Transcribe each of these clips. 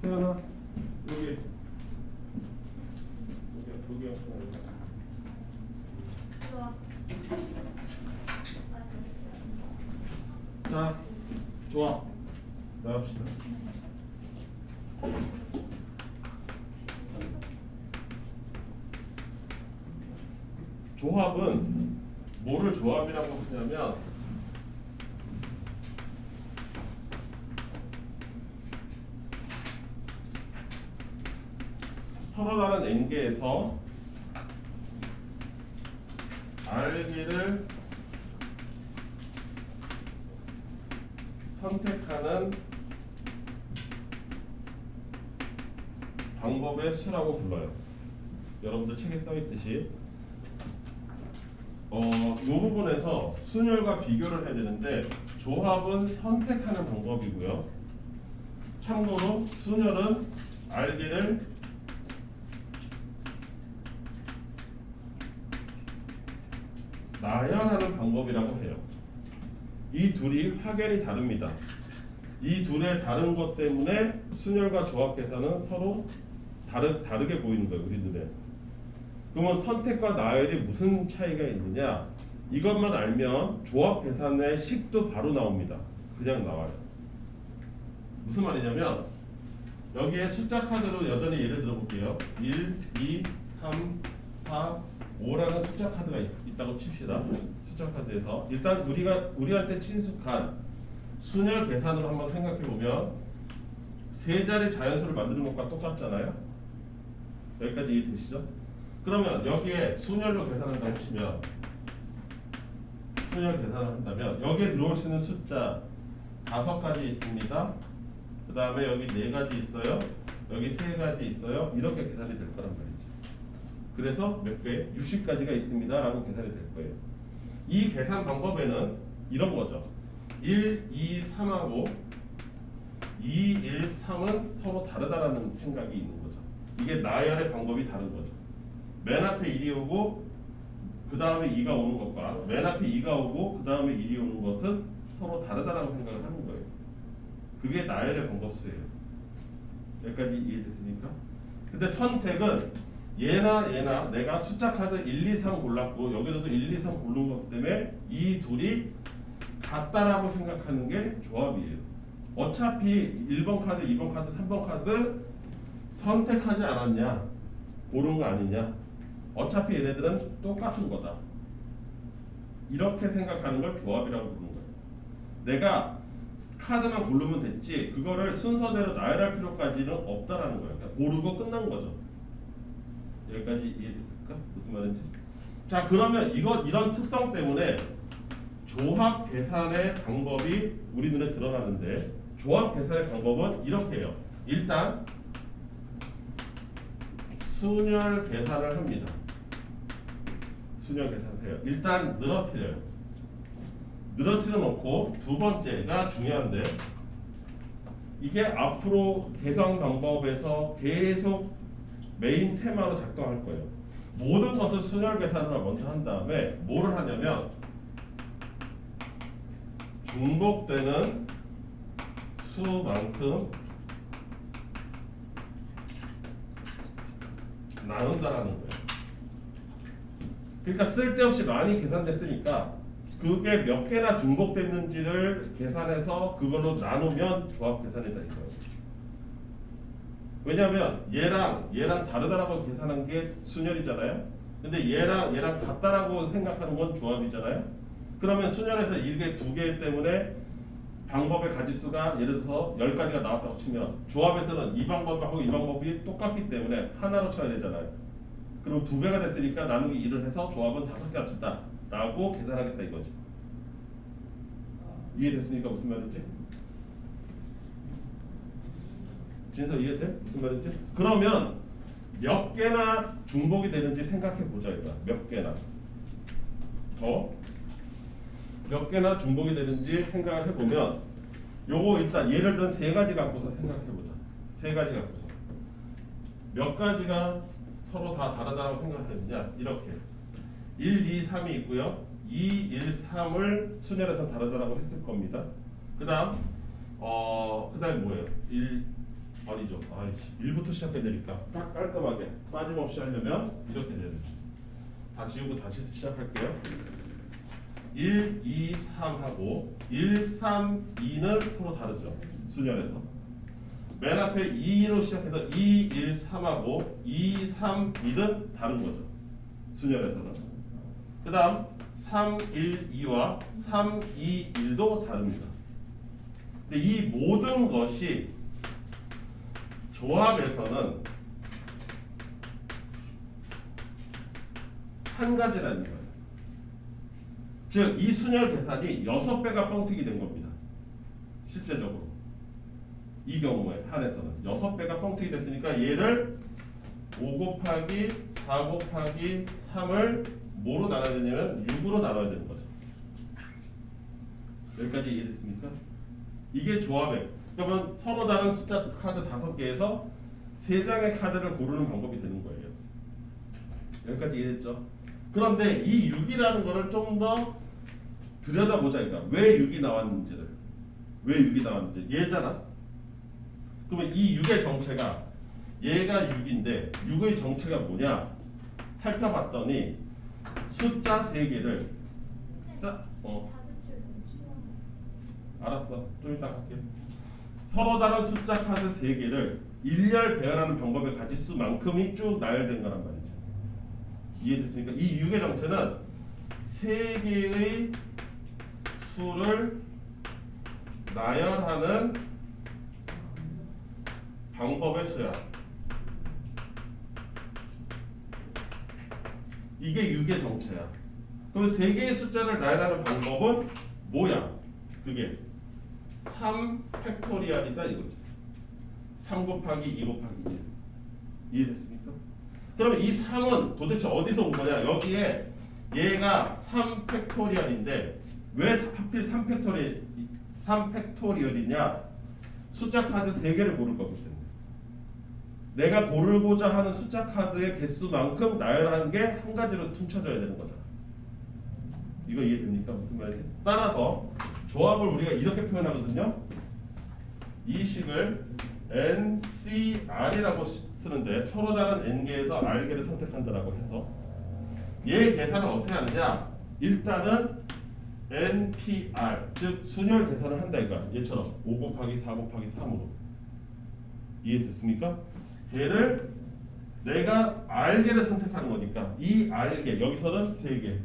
세연아 여기 좋아. 자, 좋아. 나갑시다. 조합은 뭐를 조합이라고 하냐면 서로 다른 n개에서 r개를 선택하는 방법의 수라고 불러요. 여러분들 책에 써있듯이 이 부분에서 순열과 비교를 해야 되는데 조합은 선택하는 방법이고요. 참고로 순열은 r개를 나열하는 방법이라고 해요. 이 둘이 확연히 다릅니다. 이 둘의 다른 것 때문에 순열과 조합 계산은 서로 다르게 보이는 거예요. 우리 눈에. 그러면 선택과 나열이 무슨 차이가 있느냐? 이것만 알면 조합 계산의 식도 바로 나옵니다. 그냥 나와요. 무슨 말이냐면 여기에 숫자 카드로 여전히 예를 들어볼게요. 1, 2, 3, 4, 5라는 숫자 카드가 있다고 칩시다. 숫자 카드에서 일단 우리한테 친숙한 순열 계산으로 한번 생각해 보면 세 자리 자연수를 만드는 것과 똑같잖아요. 여기까지 이해되시죠? 그러면 여기에 순열로 계산한다고 치면 순열 계산을 한다면 여기에 들어올 수 있는 숫자 5가지 있습니다. 그 다음에 여기 4가지 있어요. 여기 3가지 있어요. 이렇게 계산이 될 거란 말이죠. 그래서 몇 개? 60가지가 있습니다 라고 계산이 될 거예요. 이 계산 방법에는 이런 거죠. 1, 2, 3하고 2, 1, 3은 서로 다르다라는 생각이 있는 거죠. 이게 나열의 방법이 다른 거죠. 맨 앞에 1이 오고 그 다음에 2가 오는 것과 맨 앞에 2가 오고 그 다음에 1이 오는 것은 서로 다르다라고 생각을 하는 거예요. 그게 나열의 방법수예요. 여기까지 이해됐습니까? 근데 선택은 얘나 내가 숫자 카드 1, 2, 3 골랐고 여기서도 1, 2, 3 고른 것 때문에 이 둘이 같다라고 생각하는 게 조합이에요. 어차피 1번 카드, 2번 카드, 3번 카드 선택하지 않았냐? 고른 거 아니냐? 어차피 얘네들은 똑같은 거다. 이렇게 생각하는 걸 조합이라고 부르는 거예요. 내가 카드만 고르면 됐지 그거를 순서대로 나열할 필요까지는 없다라는 거예요. 그냥 고르고 끝난 거죠. 여기까지 이해됐을까? 무슨 말인지? 자, 그러면 이런 특성 때문에 조합 계산의 방법이 우리 눈에 드러나는데 조합 계산의 방법은 이렇게 해요. 일단 순열 계산을 합니다. 순열 계산해요. 일단 늘어뜨려요. 늘어뜨려 놓고 두 번째가 중요한데 이게 앞으로 계산 방법에서 계속 메인 테마로 작동할 거예요. 모든 것을 순열 계산으로 먼저 한 다음에 뭐를 하냐면 중복되는 수만큼 나눈다라는 거예요. 그러니까 쓸데없이 많이 계산됐으니까 그게 몇 개나 중복됐는지를 계산해서 그걸로 나누면 조합 계산이다 이거예요. 왜냐하면 얘랑 다르다라고 계산한 게 순열이잖아요. 근데 얘랑 같다라고 생각하는 건 조합이잖아요. 그러면 순열에서 이게 2개 때문에 방법의 가지수가 예를 들어서 10가지가 나왔다고 치면 조합에서는 이 방법하고 이 방법이 똑같기 때문에 하나로 쳐야 되잖아요. 그럼 2배가 됐으니까 나누기 1을 해서 조합은 5개가 됐다 라고 계산하겠다 이거지. 이해됐습니까? 무슨 말인지? 진서 이해돼? 무슨 말인지? 그러면 몇 개나 중복이 되는지 생각해 보자 이거야. 몇 개나 몇 개나 중복이 되는지 생각을 해보면 요거 일단 예를 든 3가지 갖고서 생각해 보자. 3가지 갖고서 몇 가지가 서로 다 다르다고 생각했느냐 이렇게 1, 2, 3이 있고요. 2, 1, 3을 순열에서 다르다라고 했을 겁니다. 그 다음 뭐예요? 버리죠. 아이씨, 1부터 시작해야 되니까 딱 깔끔하게 빠짐없이 하려면 이렇게 돼야 되죠. 다 지우고 다시 시작할게요. 1, 2, 3하고 1, 3, 2는 서로 다르죠. 순열에서. 맨 앞에 2로 시작해서 2, 1, 3하고 2, 3, 1은 다른 거죠. 순열에서는. 그 다음 3, 1, 2와 3, 2, 1도 다릅니다. 근데 이 모든 것이 조합에서는 한 가지라는 거예요. 즉, 이 순열 계산이 6배가 뻥튀기 된 겁니다. 실제적으로. 이 경우에 한해서는 6배가 뻥튀기 됐으니까 얘를 5 곱하기 4 곱하기 3을 뭐로 나눠야 되냐면 6으로 나눠야 되는 거죠. 여기까지 이해됐습니까? 이게 조합에. 그러면 서로 다른 숫자 카드 5개에서 3장의 카드를 고르는 방법이 되는 거예요. 여기까지 이해됐죠? 그런데 이 6이라는 거를 좀 더 들여다보자 이거. 왜 6이 나왔는지를. 왜 6이 나왔는지. 얘잖아. 그러면 이 6의 정체가 얘가 6인데 6의 정체가 뭐냐? 살펴봤더니 숫자 3개를 알았어. 좀 이따 갈게. 서로 다른 숫자 카드 3개를 일렬 배열하는 방법의 가지수만큼이 쭉 나열된 거란 말이죠. 이해됐습니까? 이 6의 정체는 3개의 수를 나열하는 방법의 수야. 이게 6의 정체야. 그럼 3개의 숫자를 나열하는 방법은 뭐야? 그게 3 팩토리얼이다 이거지. 3 곱하기 2 곱하기 1. 이해됐습니까? 그러면 이 3은 도대체 어디서 온 거냐? 여기에 얘가 3 팩토리얼인데 왜 하필 3 팩토리얼이냐? 숫자 카드 3개를 고를 거기 때문에. 내가 고르고자 하는 숫자 카드의 개수만큼 나열하는 게 한 가지로 퉁쳐져야 되는 거잖아. 이거 이해됩니까? 무슨 말인지? 따라서 조합을 우리가 이렇게 표현하거든요. 이 식을 NCR이라고 쓰는데 서로 다른 N개에서 R개를 선택한다라고 해서 얘 계산을 어떻게 하느냐? 일단은 NPR 즉 순열 계산을 한다 이거야. 얘처럼 5 곱하기 4 곱하기 3으로. 이해됐습니까? 얘를 내가 R개를 선택하는 거니까 이 R개 여기서는 3개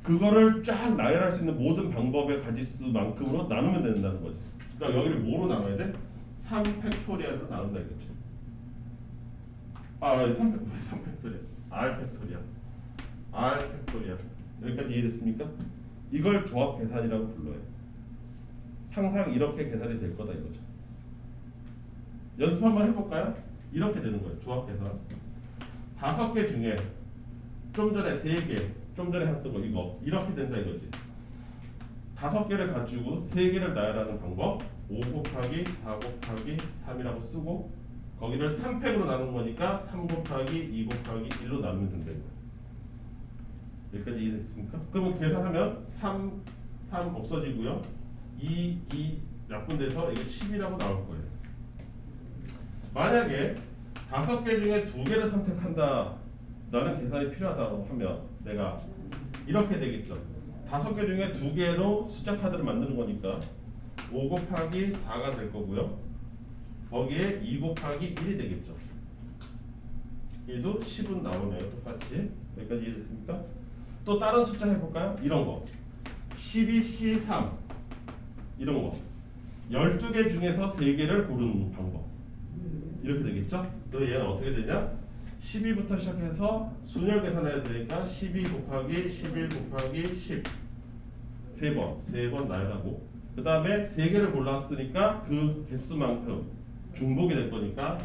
그거를 쫙 나열할 수 있는 모든 방법의 가지수만큼으로 나누면 된다는 거지. 그러니까 여기를 뭐로 나눠야 돼? 3 팩토리얼로 나눈다 이거지. 왜 3 팩토리얼? R 팩토리얼. R 팩토리얼. 여기까지 이해됐습니까? 이걸 조합 계산이라고 불러요. 항상 이렇게 계산이 될 거다 이거죠. 연습 한번 해볼까요? 이렇게 되는 거예요. 조합 계산. 5개 중에 좀 전에 3개, 좀 전에 했던 거 이거 이렇게 된다 이거지. 5개를 가지고 3개를 나열하는 방법 5 곱하기 4 곱하기 3이라고 쓰고 거기를 3팩으로 나누는 거니까 3 곱하기 2 곱하기 1로 나누면 된다 이거예요. 여기까지 이해됐습니까? 그러면 계산하면 3 없어지고요. 2 약분돼서 이게 10이라고 나올 거예요. 만약에 5개 중에 2개를 선택한다 라는 계산이 필요하다고 하면 내가 이렇게 되겠죠. 5개 중에 2개로 숫자 카드를 만드는 거니까 5 곱하기 4가 될 거고요. 거기에 2 곱하기 1이 되겠죠. 얘도 10은 나오네요. 똑같이. 여기까지 이해됐습니까? 또 다른 숫자 해볼까요? 이런 거 12C3 이런 거 12개 중에서 3개를 고르는 방법 이렇게 되겠죠? 그럼 얘는 어떻게 되냐? 12부터 시작해서 순열 계산을 해야 되니까 12 곱하기 11 곱하기 10 3번 나열하고 그 다음에 3개를 골랐으니까 그 개수만큼 중복이 될 거니까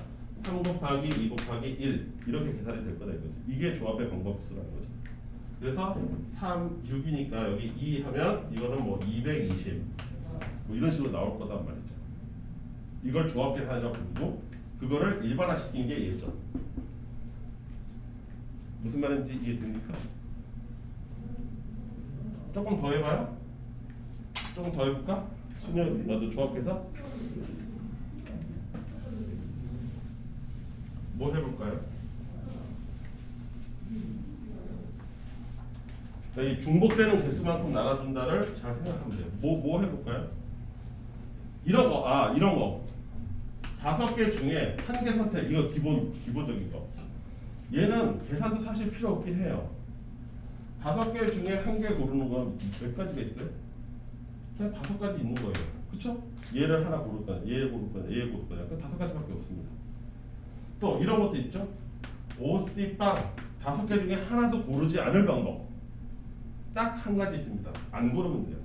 3 곱하기 2 곱하기 1 이렇게 계산이 될 거다 이거죠. 이게 조합의 방법수라는 거죠. 그래서 3, 6이니까 여기 2 하면 이거는 뭐 220 뭐 이런 식으로 나올 거단 말이죠. 이걸 조합 계산이라고 부르고 그거를 일반화시킨 게 얘죠. 무슨 말인지 이해됩니까? 조금 더 해봐요. 조금 더 해볼까? 순열 나도 조합해서 뭐 해볼까요? 이 중복되는 개수만큼 나눠준다를 잘 생각하면 돼요. 뭐 해볼까요? 이런 거, 이런 거. 5개 중에 한 개 선택. 이거 기본적인 거. 얘는 계산도 사실 필요 없긴 해요. 5개 중에 한 개 고르는 건 몇 가지가 있어요? 그냥 5가지 있는 거예요. 그쵸? 얘를 하나 고를 거냐, 얘 고를 거냐, 얘 고를 거냐. 그 5가지밖에 없습니다. 또 이런 것도 있죠. OC빵 5개 중에 하나도 고르지 않을 방법. 딱 한 가지 있습니다. 안 고르면 돼요.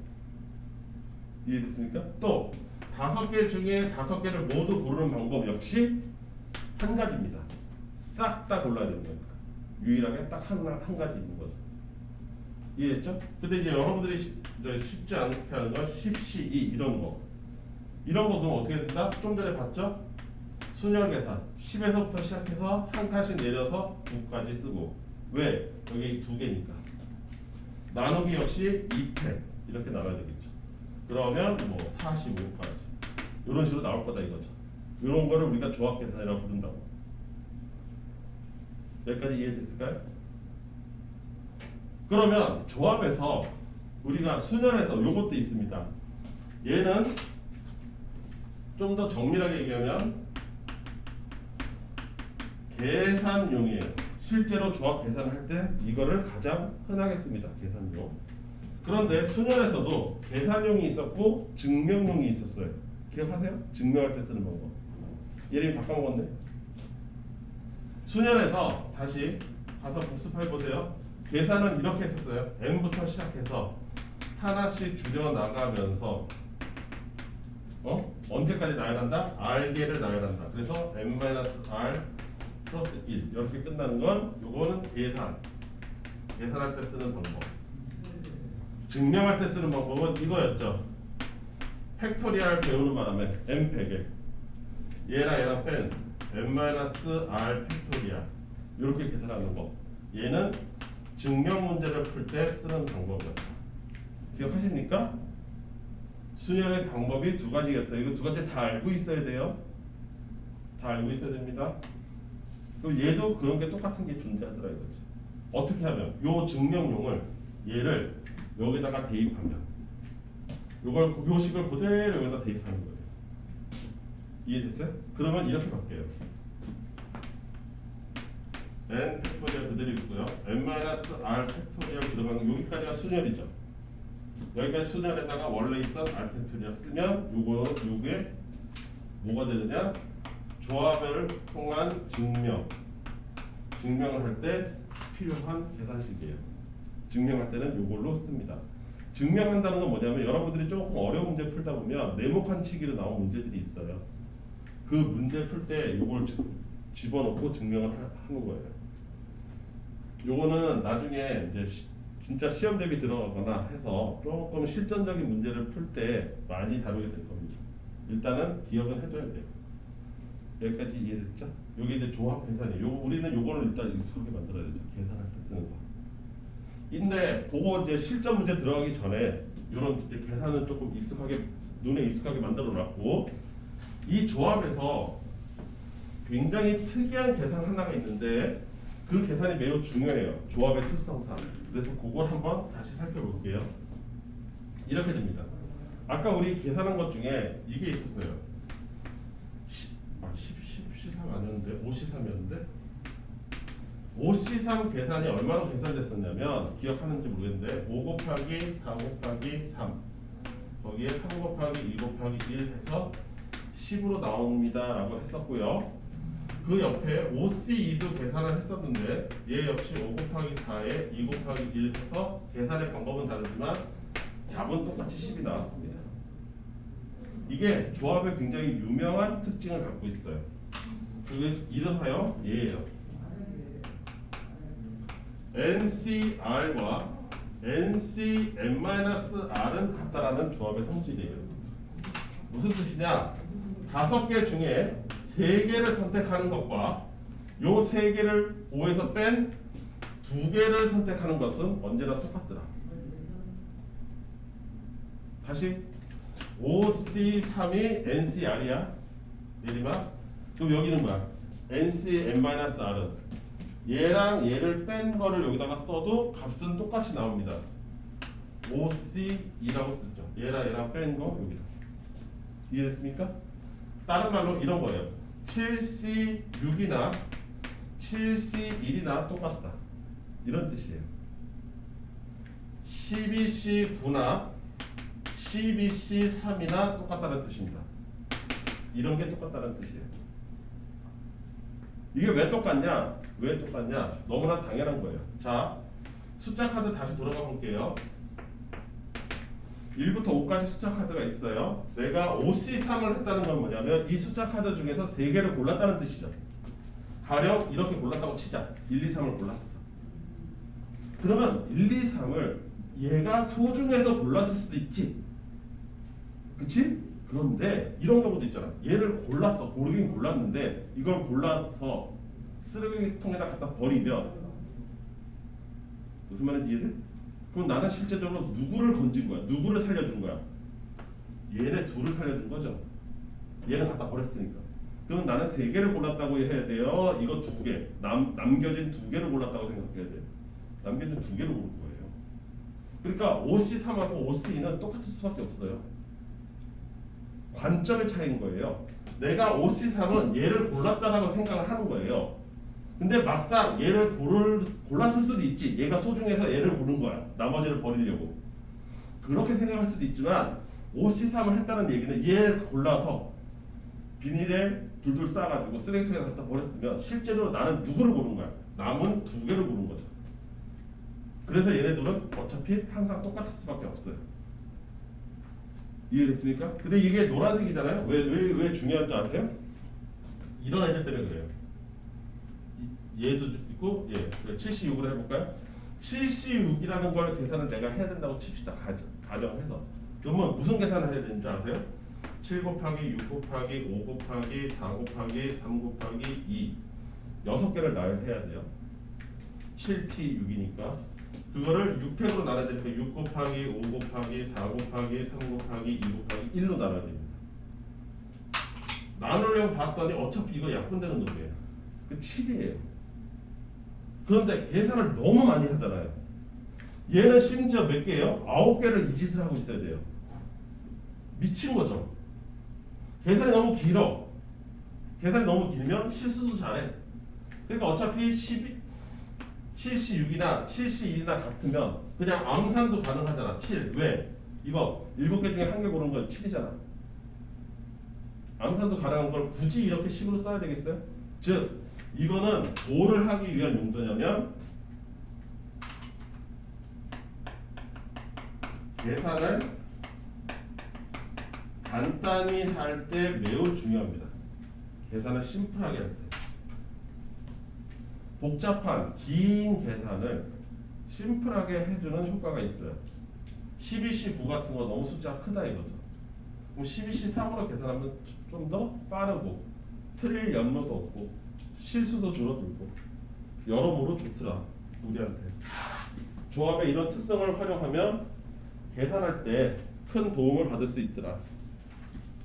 이해됐습니까? 또 5개 중에 5개를 모두 고르는 방법 역시 한 가지입니다. 싹 다 골라야 되는 거니까. 유일하게 딱 한 가지 있는 거죠. 이해했죠? 근데 이제 여러분들이 쉽지 않게 하는 건 10C2 이런 거. 이런 거 그럼 어떻게 된다? 좀 전에 봤죠? 순열 계산 10에서부터 시작해서 한 칸씩 내려서 9까지 쓰고. 왜? 여기 2개니까. 나누기 역시 2패 이렇게 나눠야 되겠죠. 그러면 뭐 45까지 이런 식으로 나올 거다 이거죠. 이런 거를 우리가 조합 계산이라고 부른다고. 여기까지 이해됐을까요? 그러면 조합에서 우리가 순열에서 요것도 있습니다. 얘는 좀 더 정밀하게 얘기하면 계산용이에요. 실제로 조합 계산할 때 이거를 가장 흔하게 씁니다. 계산용. 그런데 순열에서도 계산용이 있었고 증명용이 있었어요. 기억하세요? 증명할 때 쓰는 방법. 얘를 다 까먹었네. 순열에서 다시 가서 복습해 보세요. 계산은 이렇게 했었어요. n부터 시작해서 하나씩 줄여 나가면서 언제까지 나열한다? r개를 나열한다. 그래서 n-r 플러스 1 이렇게 끝나는 건 요거는 계산할 때 쓰는 방법. 증명할 때 쓰는 방법은 이거였죠. 팩토리얼 배우는 바람에 n100에 얘랑 뺀 n-r 팩토리얼 이렇게 계산하는 거. 얘는 증명 문제를 풀 때 쓰는 방법이었다. 기억하십니까? 순열의 방법이 2가지였어요. 이거 2가지 다 알고 있어야 돼요. 다 알고 있어야 됩니다. 그럼 얘도 그런 게 똑같은 게 존재하더라 이거지. 어떻게 하면 요 증명용을 얘를 여기다가 대입하면 요걸 요식을 그대로 여기다 대입하는 거예요. 이해됐어요? 그러면 이렇게 바뀌어요. n 팩토리얼 그대로 있고요. n-r 팩토리얼 들어가는 여기까지가 순열이죠. 여기까지 순열에다가 원래 있던 r 팩토리얼 쓰면 요게 뭐가 되느냐? 조합을 통한 증명을 할 때 필요한 계산식이에요. 증명할 때는 요걸로 씁니다. 증명한다는 건 뭐냐면 여러분들이 조금 어려운 문제 풀다 보면 네모칸 치기로 나온 문제들이 있어요. 그 문제 풀 때 요걸 집어넣고 증명을 하는 거예요. 요거는 나중에 이제 진짜 시험 대비 들어가거나 해서 조금 실전적인 문제를 풀 때 많이 다루게 될 겁니다. 일단은 기억은 해둬야 돼요. 여기까지 이해됐죠? 요게 이제 조합 계산이에요. 우리는 요거를 일단 익숙하게 만들어야 되죠. 계산할 때 쓰는 거. 근데 그거 이제 실전 문제 들어가기 전에 요런 이제 계산은 조금 눈에 익숙하게 만들어 놨고, 이 조합에서 굉장히 특이한 계산 하나가 있는데 그 계산이 매우 중요해요. 조합의 특성상. 그래서 그걸 한번 다시 살펴볼게요. 이렇게 됩니다. 아까 우리 계산한 것 중에 이게 있었어요. 10C3 아니었는데 5C3이었는데 5C3 계산이 얼마로 계산됐었냐면 기억하는지 모르겠는데 5 곱하기 4 곱하기 3 거기에 3 곱하기 2 곱하기 1 해서 10으로 나옵니다 라고 했었고요. 그 옆에 5C2도 계산을 했었는데 얘 역시 5 곱하기 4에 2 곱하기 1 해서 계산의 방법은 다르지만 답은 똑같이 10이 나왔습니다. 이게 조합의 굉장히 유명한 특징을 갖고 있어요. 그게 이름하여 얘예요. NCR과 NCn-r은 같다라는 조합의 성질이에요. 무슨 뜻이냐? 5개 중에 3개를 선택하는 것과 요 3개를 5에서 뺀 2개를 선택하는 것은 언제나 똑같더라. 다시 5C3이 NCR이야. 예림아. 그럼 여기는 뭐야? NC n-r은 얘랑 얘를 뺀 거를 여기다가 써도 값은 똑같이 나옵니다. 5C2라고 쓰죠. 얘랑 뺀 거 여기다. 이해됐습니까? 다른 말로 이런 거예요. 7C6이나 7C1이나 똑같다. 이런 뜻이에요. 12C9나 12C3이나 똑같다는 뜻입니다. 이런 게 똑같다는 뜻이에요. 이게 왜 똑같냐? 왜 똑같냐? 너무나 당연한 거예요. 자, 숫자 카드 다시 돌아가 볼게요. 1부터 5까지 숫자 카드가 있어요. 내가 5C3을 했다는 건 뭐냐면 이 숫자 카드 중에서 3개를 골랐다는 뜻이죠. 가령 이렇게 골랐다고 치자. 1, 2, 3을 골랐어. 그러면 1, 2, 3을 얘가 소중해서 골랐을 수도 있지. 그치? 그런데 이런 경우도 있잖아. 얘를 골랐어. 고르긴 골랐는데 이걸 골라서 쓰레기통에다 갖다 버리면 무슨 말인지 이해돼? 그럼 나는 실제적으로 누구를 건진 거야? 누구를 살려준 거야? 얘네 둘을 살려준 거죠. 얘는 갖다 버렸으니까. 그럼 나는 3개를 골랐다고 해야 돼요? 이거 2개. 남겨진 2개를 골랐다고 생각해야 돼요. 남겨진 2개를 고른 거예요. 그러니까 OC3하고 OC2는 똑같을 수밖에 없어요. 관점의 차이인 거예요. 내가 OC3은 얘를 골랐다라고 생각을 하는 거예요. 근데 막상 얘를 골랐을 수도 있지. 얘가 소중해서 얘를 고른 거야. 나머지를 버리려고. 그렇게 생각할 수도 있지만 OC3을 했다는 얘기는 얘를 골라서 비닐에 둘둘 싸가지고 쓰레기통에 갖다 버렸으면 실제로 나는 누구를 고른 거야? 남은 2개를 고른 거죠. 그래서 얘네들은 어차피 항상 똑같을 수밖에 없어요. 이해됐습니까? 근데 이게 노란색이잖아요. 왜 중요한지 아세요? 이런 애들 때문에 그래요. 얘도 있고, 76으로 해볼까요? 76이라는 걸 계산을 내가 해야 된다고 칩시다. 가정해서. 그러면 무슨 계산을 해야 되는지 아세요? 7 곱하기 6 곱하기 5 곱하기 4 곱하기 3 곱하기 2 6개를 해야 돼요. 7P 6이니까 그거를 6팩으로 나눠야 되니까 6 곱하기 5 곱하기 4 곱하기 3 곱하기 2 곱하기 1로 나눠야 됩니다. 나누려고 봤더니 어차피 이거 약분되는 놈이에요. 그 7이에요. 그런데 계산을 너무 많이 하잖아요. 얘는 심지어 몇 개예요? 9개를 이 짓을 하고 있어야 돼요. 미친 거죠. 계산이 너무 길어. 계산이 너무 길면 실수도 잘해. 그러니까 어차피 7C6이나 7C1이나 같으면 그냥 암산도 가능하잖아. 7. 왜? 이거 7개 중에 1개 고른 건 7이잖아. 암산도 가능한 걸 굳이 이렇게 식으로 써야 되겠어요? 즉 이거는 뭐를 하기 위한 용도냐면 계산을 간단히 할 때 매우 중요합니다. 계산을 심플하게 할 때. 복잡한 긴 계산을 심플하게 해주는 효과가 있어요. 12C9 같은 거 너무 숫자가 크다 이거죠. 그럼 12C3으로 계산하면 좀 더 빠르고 틀릴 연료도 없고 실수도 줄어들고 여러모로 좋더라 우리한테. 조합의 이런 특성을 활용하면 계산할 때 큰 도움을 받을 수 있더라.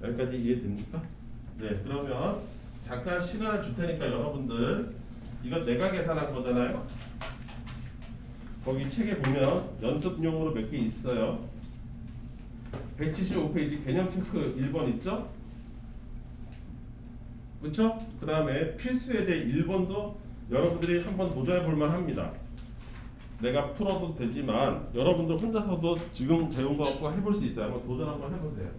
여기까지 이해됩니까? 네, 그러면 잠깐 시간을 줄 테니까 여러분들 이거 내가 계산한 거잖아요. 거기 책에 보면 연습용으로 몇 개 있어요. 175페이지 개념 체크 1번 있죠? 그렇죠? 그 다음에 필수에 대해 1번도 여러분들이 한번 도전해 볼 만합니다. 내가 풀어도 되지만 여러분들 혼자서도 지금 배운 거 갖고 해볼 수 있어요. 한번 도전 한번 해보세요.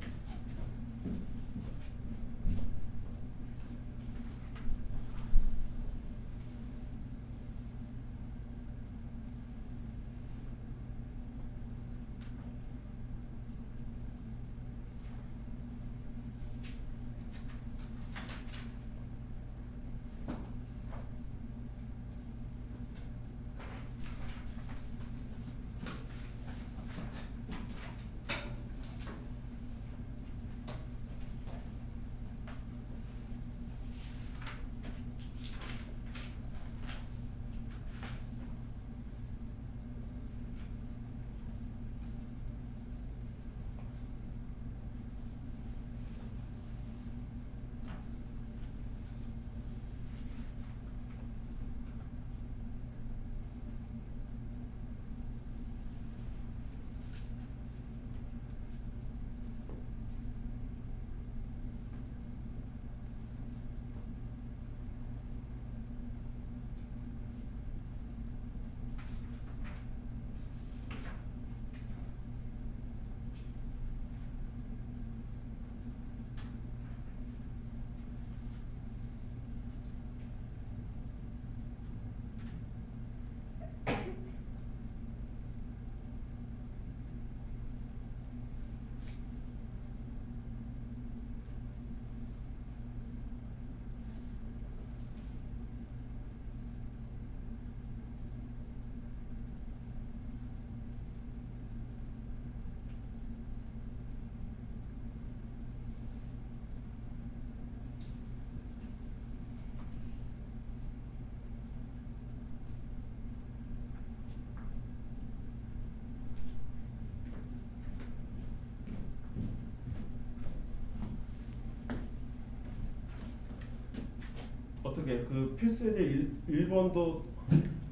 크게. 그 필수예제 1번도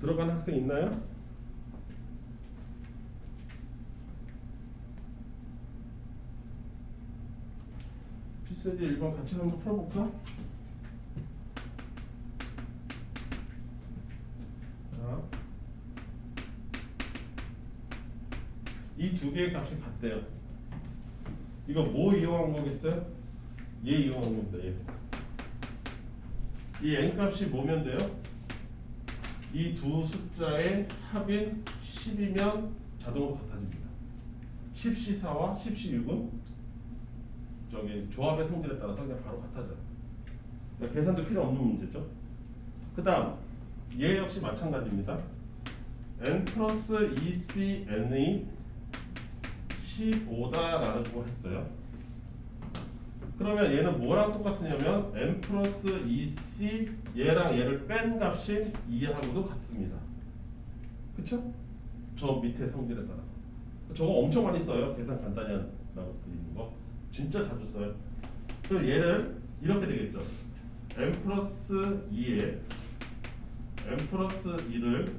들어간 학생 있나요? 필수예제 1번 같이 한번 풀어볼까? 자, 이 두 개의 값이 같대요. 이거 뭐 이용한 거겠어요? 얘 이용한 겁니다. 얘. 이 n 값이 뭐면 돼요? 이 두 숫자의 합인 10이면 자동으로 같아집니다. 10C4와 10C6은 저기 조합의 성질에 따라서 그냥 바로 같아져요. 그러니까 계산도 필요 없는 문제죠. 그 다음 얘 역시 마찬가지입니다. n 플러스 2cn이 15다라고 했어요. 그러면 얘는 뭐랑 똑같으냐면 n 플러스 2c 얘랑 얘를 뺀 값이 2하고도 같습니다. 그쵸? 저 밑에 성질에 따라서. 저거 엄청 많이 써요. 계산 간단히 한다고 드리는 거. 진짜 자주 써요. 그럼 얘를 이렇게 되겠죠. n 플러스 2에 n 플러스 2를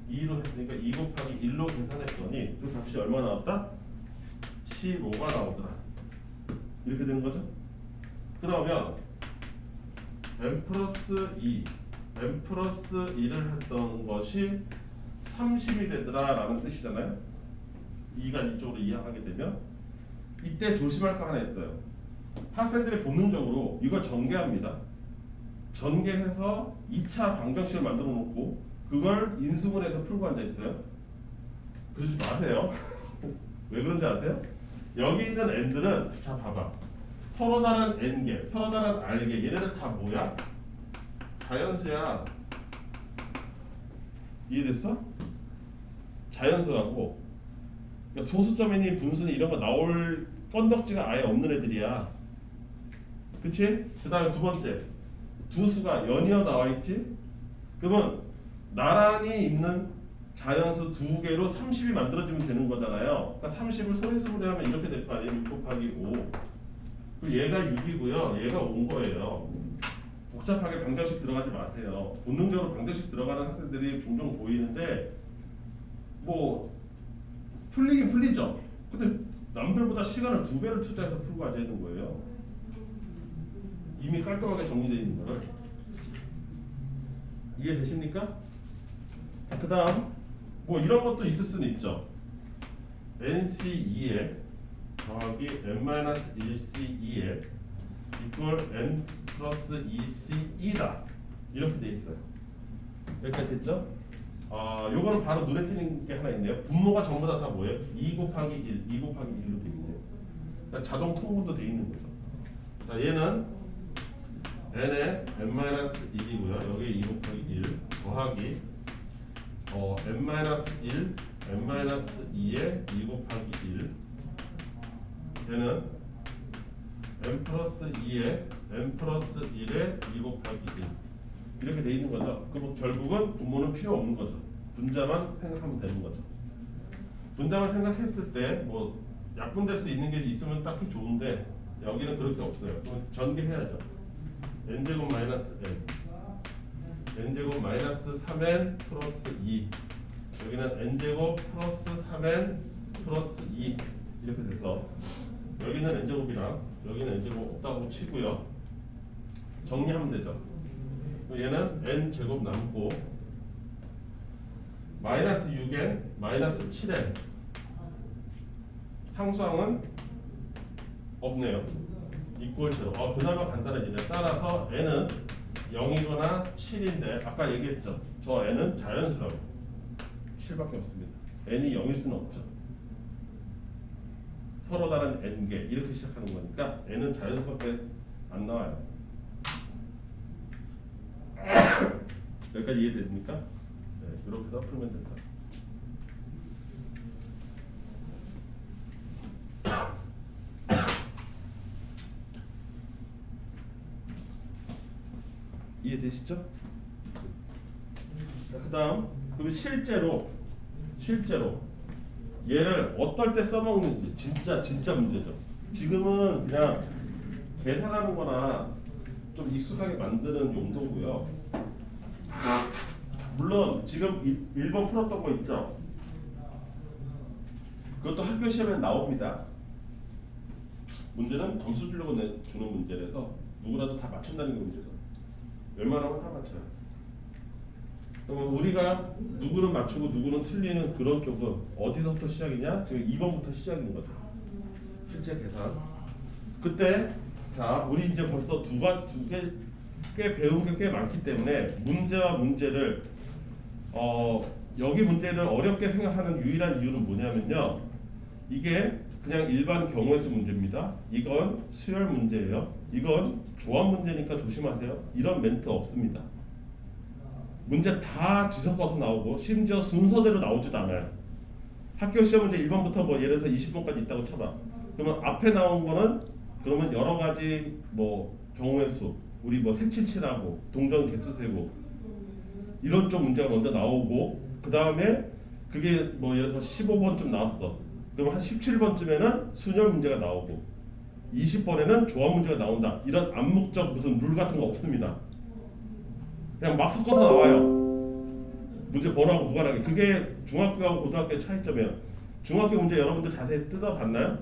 2로 했으니까 2 곱하기 1로 계산했더니 그 값이 얼마 나왔다? 15가 나오더라. 이렇게 되는 거죠. 그러면 n 플러스 2 n 플러스 1을 했던 것이 30이 되더라 라는 뜻이잖아요. 2가 이쪽으로 이항하게 되면 이때 조심할 거 하나 있어요. 학생들이 본능적으로 이걸 전개합니다. 전개해서 2차 방정식을 만들어 놓고 그걸 인수분해해서 풀고 앉아 있어요. 그러지 마세요. 왜 그런지 아세요? 여기 있는 n들은 자 봐봐. 서로 다른 n개, 서로 다른 r개 얘네들 다 뭐야? 자연수야. 이해됐어? 자연수라고. 그러니까 소수점이니 분수니 이런 거 나올 건덕지가 아예 없는 애들이야. 그치? 그 다음에 두 번째 두 수가 연이어 나와 있지? 그러면 나란히 있는 자연수 두 개로 30이 만들어지면 되는 거잖아요. 그러니까 30을 소인수분해 하면 이렇게 될 거 아니에요? 6 곱하기 5. 그리고 얘가 6이고요. 얘가 5인 거예요. 복잡하게 방정식 들어가지 마세요. 본능적으로 방정식 들어가는 학생들이 종종 보이는데 뭐 풀리긴 풀리죠. 근데 남들보다 시간을 2배를 투자해서 풀고 앉아 있는 거예요. 이미 깔끔하게 정리되어 있는 거를. 이해되십니까? 그 다음 뭐 이런 것도 있을 수는 있죠. nc2에 더하기 n-1c2에 이퀄 n 플러스 2c2다 이렇게 돼 있어요. 여기까지 됐죠? 요거는 바로 눈에 띄는 게 하나 있네요. 분모가 전부 다 뭐예요? 2 곱하기 1, 2 곱하기 1로 돼 있네요. 그러니까 자동 통분도 돼 있는 거죠. 자, 얘는 n에 n-1이고요. 여기에 2 곱하기 1 더하기 n-1, n-2에 2 곱하기 1 얘는 n 플러스 2에 n 플러스 1에 2 곱하기 1 이렇게 돼 있는 거죠. 그럼 결국은 분모는 필요 없는 거죠. 분자만 생각하면 되는 거죠. 분자만 생각했을 때 뭐 약분될 수 있는 게 있으면 딱히 좋은데 여기는 그렇게 없어요. 그럼 전개해야죠. n제곱 마이너스 n n제곱 마이너스 3n 플러스 2 여기는 n제곱 플러스 3n 플러스 2 이렇게 돼서 여기는 n제곱이랑 여기는 n제곱 없다고 치고요. 정리하면 되죠. 얘는 n제곱 남고 마이너스 6n 마이너스 7n 상수항은 없네요. 이꼴 제로. 그나마 간단해지네. 따라서 n은 0이거나 7인데 아까 얘기했죠. 저 n은 자연수라고 7밖에 없습니다. n이 0일 수는 없죠. 서로 다른 n개 이렇게 시작하는 거니까 n은 자연수밖에 안 나와요. 여기까지 이해됩니까? 네, 이렇게 해서 풀면 된다. 이해되시죠? 그 다음 그럼 실제로 얘를 어떨 때 써먹는지 진짜 문제죠. 지금은 그냥 계산하는 거나 좀 익숙하게 만드는 용도고요. 물론 지금 1번 풀었던 거 있죠? 그것도 학교 시험에 나옵니다. 문제는 점수 주려고 주는 문제라서 누구라도 다 맞춘다는 게 문제죠. 웬만하면 다 맞춰요. 그러면 우리가 누구는 맞추고 누구는 틀리는 그런 쪽은 어디서부터 시작이냐? 지금 2번부터 시작인 거죠. 실제 계산. 그때 자 우리 이제 벌써 꽤 배운 게 꽤 많기 때문에 문제와 문제를 여기 문제를 어렵게 생각하는 유일한 이유는 뭐냐면요. 이게 그냥 일반 경우의 수 문제입니다. 이건 수열 문제예요. 이건 조합 문제니까 조심하세요. 이런 멘트 없습니다. 문제 다 뒤섞어서 나오고 심지어 순서대로 나오지도 않아요. 학교 시험 문제 1번부터 뭐 예를 들어서 20번까지 있다고 쳐봐. 그러면 앞에 나온 거는 그러면 여러 가지 뭐 경우의 수, 우리 뭐 색칠칠하고 동전 개수 세고 이런 쪽 문제가 먼저 나오고 그 다음에 그게 뭐 예를 들어서 15번쯤 나왔어. 그럼 한 17번쯤에는 순열 문제가 나오고 20번에는 조합 문제가 나온다. 이런 암묵적 무슨 룰 같은 거 없습니다. 그냥 막 섞어서 나와요. 문제 번호하고 무관하게. 그게 중학교하고 고등학교의 차이점이에요. 중학교 문제 여러분들 자세히 뜯어봤나요?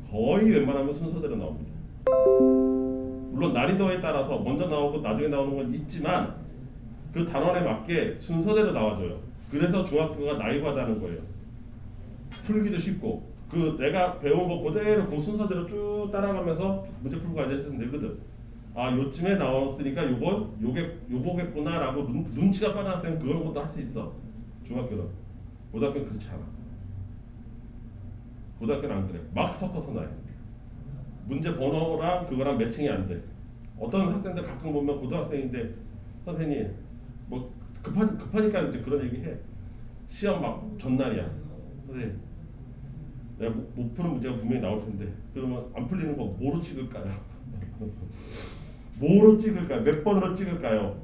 거의 웬만하면 순서대로 나옵니다. 물론 난이도에 따라서 먼저 나오고 나중에 나오는 건 있지만 그 단원에 맞게 순서대로 나와줘요. 그래서 중학교가 나이바다는 거예요. 풀기도 쉽고 그 내가 배운 거 그대로 그 순서대로 쭉 따라가면서 문제 풀고 앉아있으면 되거든. 아 요쯤에 나왔으니까 요거겠구나라고 눈치가 빠른 학생은 그런 것도 할 수 있어. 중학교는. 고등학교는 그렇지 않아. 고등학교는 안 그래. 막 섞어서 나요. 문제 번호랑 그거랑 매칭이 안 돼. 어떤 학생들 가끔 보면 고등학생인데 선생님 뭐 급하니까 이제 그런 얘기 해. 시험 막 전날이야. 선생님 내가 못 푸는 문제가 분명히 나올 텐데 그러면 안 풀리는 거 뭐로 찍을까요? 뭐로 찍을까요? 몇 번으로 찍을까요?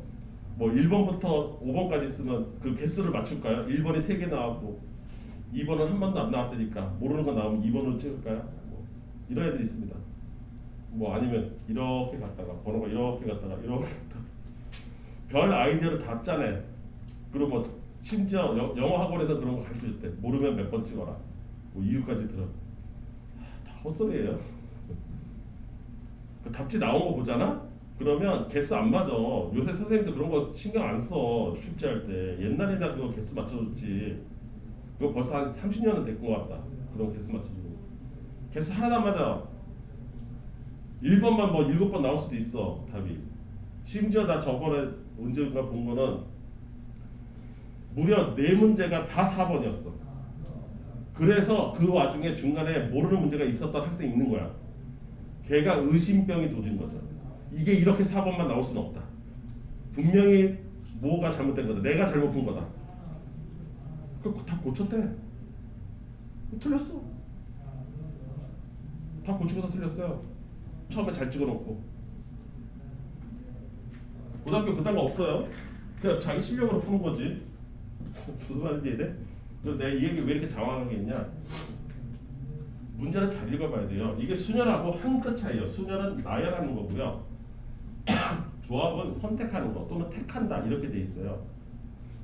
뭐 1번부터 5번까지 쓰면 그 개수를 맞출까요? 1번이 3개 나왔고 2번은 한 번도 안 나왔으니까 모르는 거 나오면 2번으로 찍을까요? 뭐 이런 애들이 있습니다. 뭐 아니면 이렇게 갔다가 번호가 이렇게 갔다가 이렇게 갔다가 별 아이디어를 다 짜내. 그리고 뭐 심지어 영어 학원에서 그런 거 가르쳐줬대. 모르면 몇 번 찍어라. 뭐 이유까지 들어. 다 헛소리예요. 그 답지 나온 거 보잖아? 그러면 개수 안 맞아. 요새 선생님들 그런 거 신경 안 써. 출제할 때. 옛날에나 그거 개수 맞춰줬지. 그거 벌써 한 30년은 된 것 같다. 그런 개수 맞춰주고. 개수 하나도 안 맞아. 1번만 뭐 7번 나올 수도 있어. 답이. 심지어 나 저번에 언젠가 본 거는 무려 4문제가 다 4번이었어. 그래서 그 와중에 중간에 모르는 문제가 있었던 학생이 있는 거야. 걔가 의심병이 도진 거죠. 이게 이렇게 4번만 나올 수는 없다. 분명히 뭐가 잘못된 거다. 내가 잘못 푼 거다. 그거 다 고쳤대. 틀렸어. 다 고치고서 틀렸어요. 처음에 잘 찍어놓고. 고등학교 그딴 거 없어요. 그냥 자기 실력으로 푸는 거지. 무슨 말인지 이해돼? 내가 이 얘기 왜 이렇게 장황하게 했냐? 문제를 잘 읽어봐야 돼요. 이게 순열하고 한 끗 차이예요. 순열은 나열하는 거고요. 조합은 선택하는 거 또는 택한다 이렇게 돼 있어요.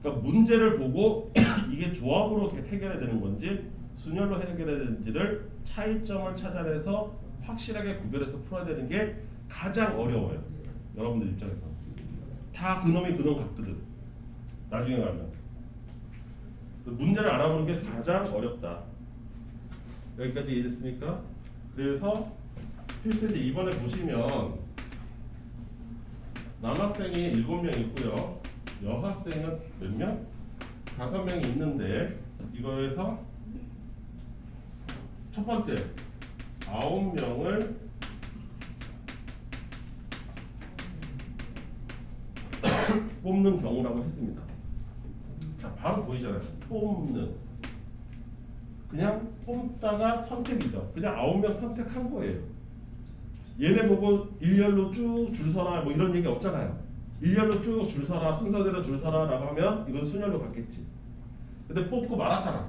그러니까 문제를 보고 이게 조합으로 해결해야 되는 건지 순열로 해결해야 되는지를 차이점을 찾아내서 확실하게 구별해서 풀어야 되는 게 가장 어려워요. 여러분들 입장에서 다 그놈이 그놈 같거든. 나중에 가면 문제를 알아보는 게 가장 어렵다. 여기까지 이해됐습니까? 그래서 필수제 이번에 보시면 남학생이 7명 있고요. 여학생은 몇 명? 5명이 있는데 이거에서 첫 번째 9명을 뽑는 경우라고 했습니다. 자, 바로 보이잖아요. 뽑는. 그냥 뽑다가 선택이죠. 그냥 9명 선택한 거예요. 얘네 보고 일렬로 쭉 줄 서라 뭐 이런 얘기 없잖아요. 일렬로 쭉 줄 서라 순서대로 줄 서라 라고 하면 이건 순열로 갔겠지. 근데 뽑고 말았잖아.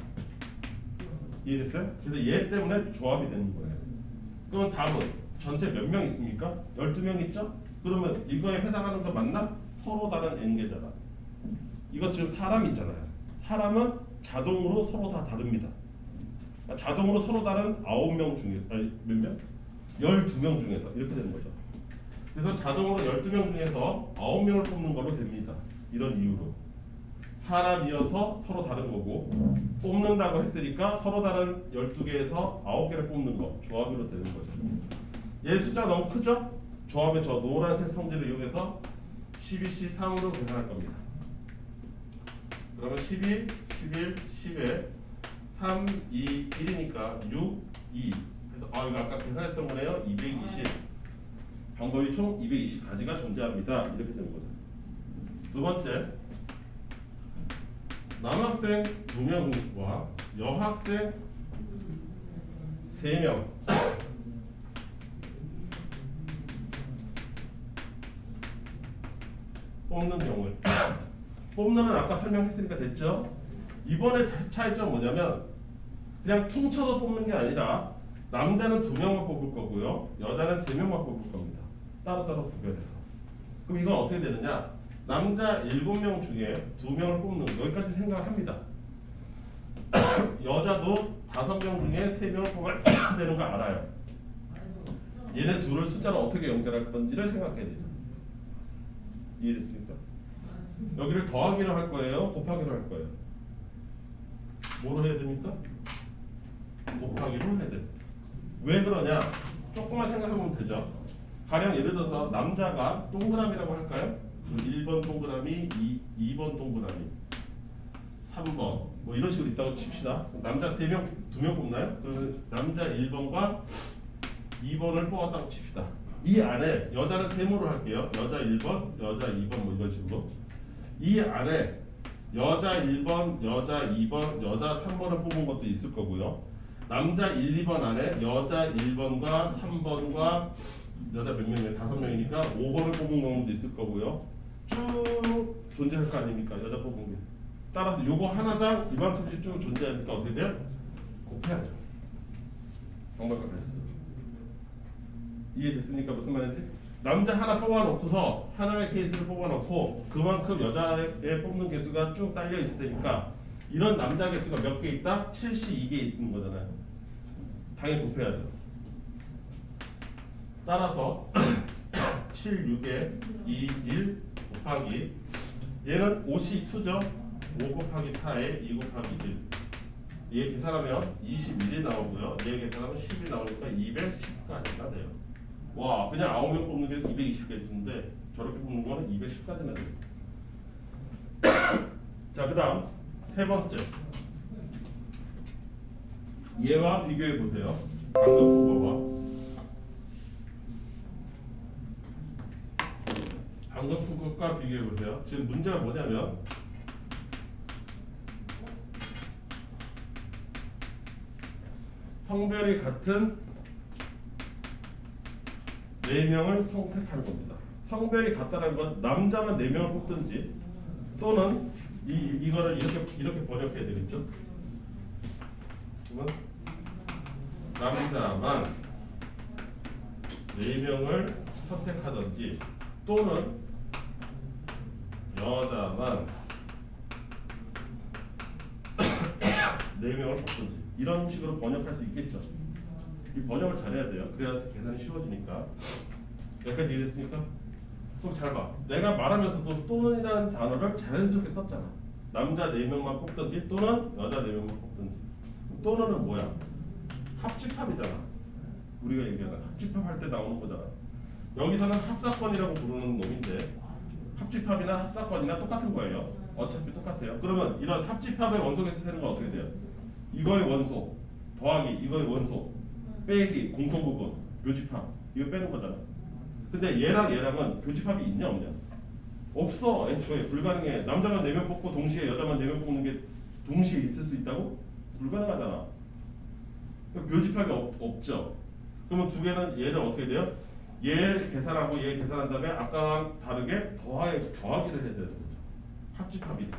이해됐어요? 그래서 얘 때문에 조합이 되는 거예요. 그럼 답은 전체 몇 명 있습니까? 12명 있죠? 그러면 이거에 해당하는 거 맞나? 서로 다른 n개잖아. 이거 지금 사람이잖아요. 사람은 자동으로 서로 다 다릅니다. 자동으로 서로 다른 9명 중에 아니 몇 명? 12명 중에서 이렇게 되는 거죠. 그래서 자동으로 12명 중에서 9명을 뽑는 걸로 됩니다. 이런 이유로. 사람이어서 서로 다른 거고 뽑는다고 했으니까 서로 다른 12개에서 9개를 뽑는 거 조합으로 되는 거죠. 얘 숫자가 너무 크죠? 조합의 저 노란색 성질을 이용해서 12C 3으로 계산할 겁니다. 그러면 12, 11, 10에 3, 2, 1이니까 6, 2 그래서 이거 아까 계산했던 거네요. 220 방법이 총 220가지가 존재합니다. 이렇게 되는 거죠. 두 번째 남학생 2명과 여학생 3명 뽑는 경우 뽑는은 아까 설명했으니까 됐죠? 이번에 차이점 뭐냐면 그냥 퉁쳐서 뽑는 게 아니라 남자는 2명만 뽑을 거고요 여자는 3명만 뽑을 겁니다. 따로따로 구별해서. 그럼 이건 어떻게 되느냐? 남자 7명 중에 2명을 뽑는 여기까지 생각을 합니다. 여자도 5명 중에 3명을 뽑아야 되는 거 알아요. 얘네 둘을 숫자로 어떻게 연결할 건지를 생각해야 되죠. 이해됐습니까? 여기를 더하기로 할 거예요? 곱하기로 할 거예요? 뭐로 해야 됩니까? 곱하기로 해야 돼요. 왜 그러냐? 조금만 생각해보면 되죠. 가령 예를 들어서 남자가 동그라미라고 할까요? 1번 동그라미, 2번 동그라미, 3번 뭐 이런 식으로 있다고 칩시다. 남자 3명, 2명 뽑나요? 그러면 남자 1번과 2번을 뽑았다고 칩시다. 이 안에 여자는 세모로 할게요. 여자 1번, 여자 2번 뭐 이런 식으로. 이 안에 여자 1번, 여자 2번, 여자 3번을 뽑은 것도 있을 거고요. 남자 1, 2번 안에 여자 1번과 3번과 여자 몇 명이에요? 5명이니까 5번을 뽑은 경우도 있을 거고요. 쭉 존재할 거 아닙니까? 여자 뽑은 게. 따라서 요거 하나당 이만큼씩 쭉 존재하니까 어떻게 돼요? 곱해야죠. 정말과 같습니다. 이해됐습니까? 무슨 말인지? 남자 하나 뽑아놓고서 하나의 케이스를 뽑아놓고 그만큼 여자에 뽑는 개수가 쭉 딸려 있을 테니까 이런 남자 개수가 몇 개 있다? 72개 있는 거잖아요. 당연히 곱해야죠. 따라서 7, 6에 2, 1 곱하기 얘는 5C2죠. 5 곱하기 4에 2 곱하기 1 얘 계산하면 21이 나오고요. 얘 계산하면 10이 나오니까 210까지가 돼요. 와 그냥 9명 뽑는 게 220개인데 저렇게 뽑는 거는 210까지나 돼요. 자, 그 다음 세 번째 얘와 비교해 보세요. 방금 푼 것과 비교해 보세요. 지금 문제가 뭐냐면 성별이 같은 4명을 선택하는 겁니다. 성별이 같다는 건 남자만 4명을 뽑든지 또는 이거를 이렇게 번역해야 되겠죠. 그러면 남자만 4명을 선택하든지 또는 여자만 4명을 뽑든지 이런 식으로 번역할 수 있겠죠. 이 번역을 잘해야 돼요. 그래야 계산이 쉬워지니까. 여기까지 이해됐습니까? 그럼 잘 봐. 내가 말하면서도 또는이라는 단어를 자연스럽게 썼잖아. 남자 4명만 뽑든지 또는 여자 4명만 뽑든지. 또는은 뭐야? 합집합이잖아. 우리가 얘기하는 합집합할 때 나오는 거잖아. 여기서는 합사건이라고 부르는 놈인데 합집합이나 합사건이나 똑같은 거예요. 어차피 똑같아요. 그러면 이런 합집합의 원소개수 세는 건 어떻게 돼요? 이거의 원소 더하기 이거의 원소 빼기 공통부분 교집합 이거 빼는 거잖아. 근데 얘랑 얘랑은 교집합이 있냐 없냐? 없어. 애초에 불가능해. 남자만 4명 뽑고 동시에 여자만 4명 뽑는 게 동시에 있을 수 있다고? 불가능하잖아. 교집합이 없죠. 그러면 두 개는 얘는 어떻게 돼요? 얘 계산하고 얘 계산한 다음에 아까랑 다르게 더하기를 해야 되는 거죠. 합집합이니까.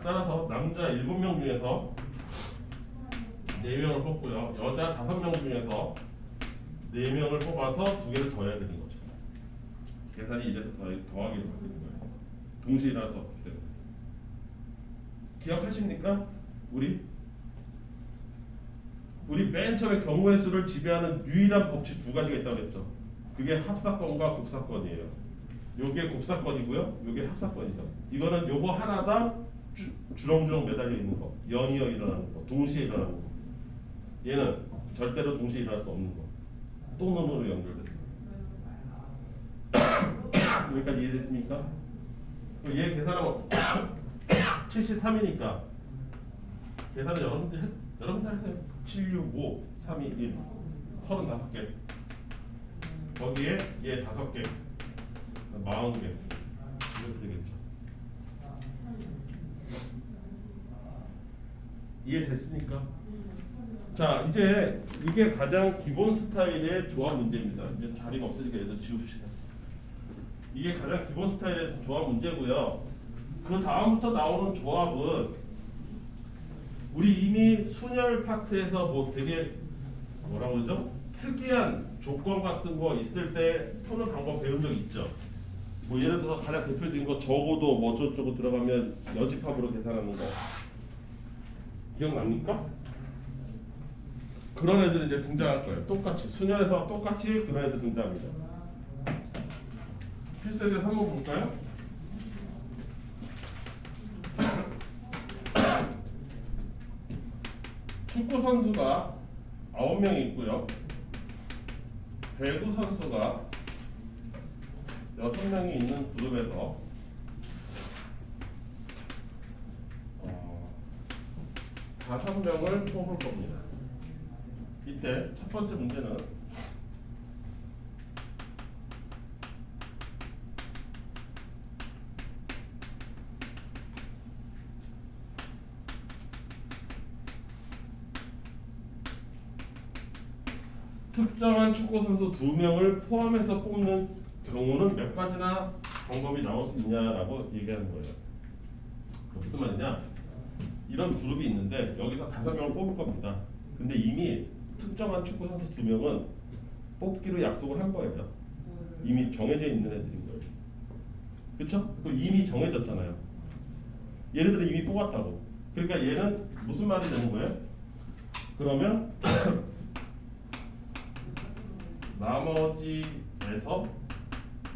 따라서 남자 7명 중에서 4명을 뽑고요. 여자 5명 중에서 4명을 뽑아서 2개를 더해야 되는 거죠. 계산이 이래서 더하기로 바뀌는 거예요. 동시에 일어날 수 없기 때문에. 기억하십니까? 우리 맨 처음에 경우의 수를 지배하는 유일한 법칙 두 가지가 있다고 했죠. 그게 합사건과 곱사건이에요. 요게 곱사건이고요. 요게 합사건이죠. 이거는 요거 하나당 주렁주렁 매달려 있는 거, 연이어 일어나는 거, 동시에 일어나는 거. 얘는 절대로 동시에 일어날 수 없는 거. 또는으로 연결돼서. 여기까지 이해됐습니까? 얘 계산하면 73이니까 계산을 여러분들 하세요. 7, 6, 5, 3, 2, 1 35개 거기에 얘 5개 40개 이렇게 되겠죠. 이해됐습니까? 자, 이제 이게 가장 기본 스타일의 조합 문제입니다. 이제 자리가 없으니까 얘들 지웁시다. 이게 가장 기본 스타일의 조합 문제고요. 그 다음부터 나오는 조합은 우리 이미 순열 파트에서 뭐 되게 뭐라고 그러죠? 특이한 조건 같은 거 있을 때 푸는 방법 배운 적 있죠? 뭐 예를 들어서 가장 대표적인 거 적어도 뭐 어쩌고 들어가면 여집합으로 계산하는 거 기억납니까? 그런 애들은 이제 등장할 거예요. 똑같이 순열에서 똑같이 그런 애들 등장합니다. 필수에서 한번 볼까요? 축구 선수가 9명이 있고요. 배구 선수가 6명이 있는 그룹에서 5명을 뽑을 겁니다. 이때 첫 번째 문제는 특정한 축구 선수 2명을 포함해서 뽑는 경우는 몇 가지나 방법이 나올 수 있냐라고 얘기하는 거예요. 무슨 말이냐? 이런 그룹이 있는데 여기서 5명을 뽑을 겁니다. 근데 이미 특정한 축구 선수 2명은 뽑기로 약속을 한 거예요. 이미 정해져 있는 애들인 거예요. 그렇죠? 그럼 이미 정해졌잖아요. 얘네들은 이미 뽑았다고. 그러니까 얘는 무슨 말이 되는 거예요? 그러면 나머지에서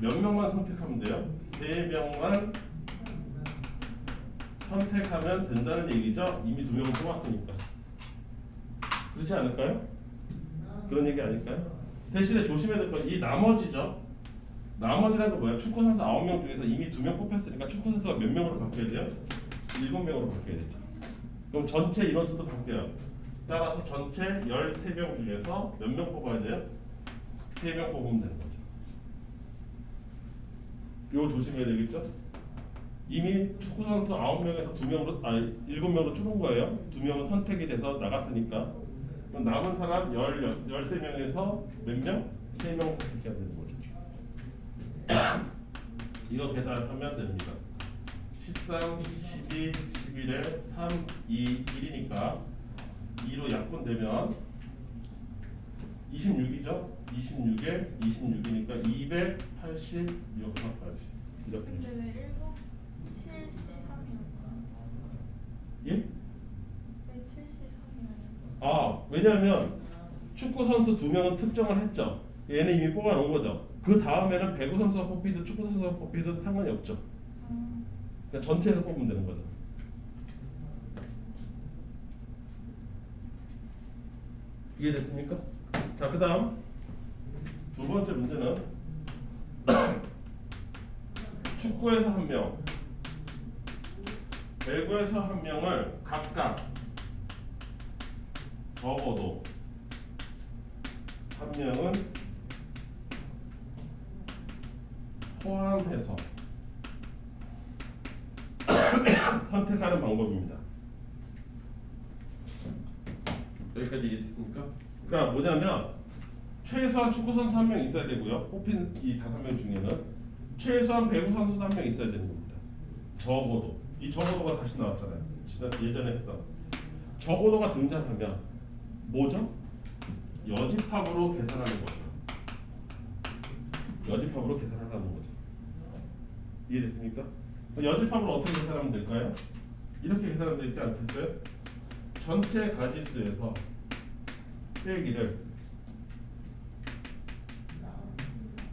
몇 명만 선택하면 돼요? 3명만 선택하면 된다는 얘기죠? 이미 2명을 뽑았으니까. 그렇지 않을까요? 그런 얘기 아닐까요? 대신에 조심해야 될 건 이 나머지죠? 나머지라는 건 뭐야? 축구 선수 9명 중에서 이미 2명 뽑혔으니까 축구 선수가 몇 명으로 바뀌어야 돼요? 7명으로 바뀌어야 되죠. 그럼 전체 인원수도 바뀌어요. 따라서 전체 13명 중에서 몇 명 뽑아야 돼요? 3명 뽑으면 되는 거죠. 이거 조심해야 되겠죠? 이미 축구 선수 9명에서 7명으로 줄은 거예요. 2명은 선택이 돼서 나갔으니까. 그럼 남은 사람 13명에서 몇 명? 3명 선택해야 되는 거죠. 이거 계산하면 됩니다. 13, 12, 11에 3, 2, 1이니까 2로 약분되면 26이죠? 26에 26이니까 286 이렇게. 근데 왜 7C3이었나? 예? 왜 7C3이었나? 아, 왜냐하면 축구 선수 2명은 특정을 했죠. 얘는 이미 뽑아놓은 거죠. 그 다음에는 배구 선수가 뽑히든 축구 선수가 뽑히든 상관이 없죠. 그냥 전체에서 뽑으면 되는 거죠. 이해됐습니까? 자, 그 다음 두 번째 문제는 축구에서 1명, 배구에서 1명을 각각 적어도 1명은 포함해서 선택하는 방법입니다. 여기까지 이해됐습니까? 그러니까 뭐냐면 최소한 축구 선수 1명 있어야 되고요. 뽑힌 이 5명 중에는 최소한 배구 선수도 1명 있어야 되는 겁니다. 적어도. 이 적어도가 다시 나왔잖아요. 예전에 했던 적어도가 등장하면 뭐죠? 여집합으로 계산하는 거죠. 여집합으로 계산하라는 거죠. 이해됐습니까? 여집합으로 어떻게 계산하면 될까요? 이렇게 계산하면 되지 않겠어요? 전체 가지수에서 빼기를